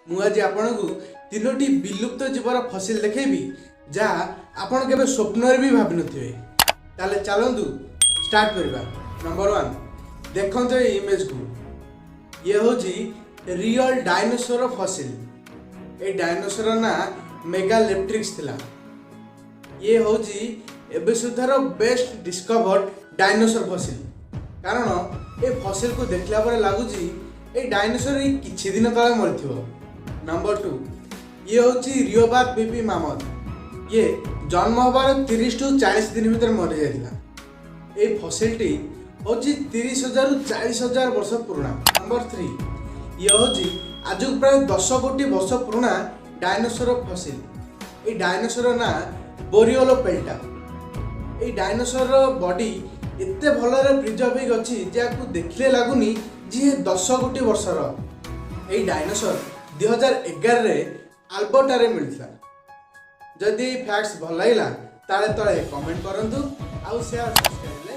मुझे आपण को तीनोटी विलुप्त जीवर फसिल देखेबी जहाँ आपण केबे स्वप्न भी भाभी नथिबे। ताले चलंतु स्टार्ट करबा। नंबर 1 देखंतो ए इमेज को, ये होची रियल डायनासोर फसिल। ए डायनासोर ना मेगालेप्ट्रिक्स थिला। ये होची एबे सुधार बेस्ट डिस्कवर्ड डायनासोर फसिल, कारण ए फसिल को देखला पर लागुची ए डायनासोर किछि दिन तले मरथिबो। नंबर 2 ये होची रियोबाक बीपी मामथ। ये जन्म हबार 30 टू 40 दिन भीतर मरि जाइतिला। ए फसिलटी होची 30,000 रु 40,000 वर्ष पुराना। नंबर 3 ये होची आज प्राय 10 कोटी वर्ष पुराना डायनासोर फसिल। ए डायनासोर ना बोरियोलोपेल्टा। ए डायनासोर बॉडी एते भलरे प्रिजर्व अछि जाकु देखले लागुनी जे 10 कोटी वर्षर। ए डायनासोर 2011 रे आल्बर्टा रे मिलता। जदि फैक्ट्स भल लागला ताले तळे कमेंट करंतु आउ शेयर सब्सक्राइब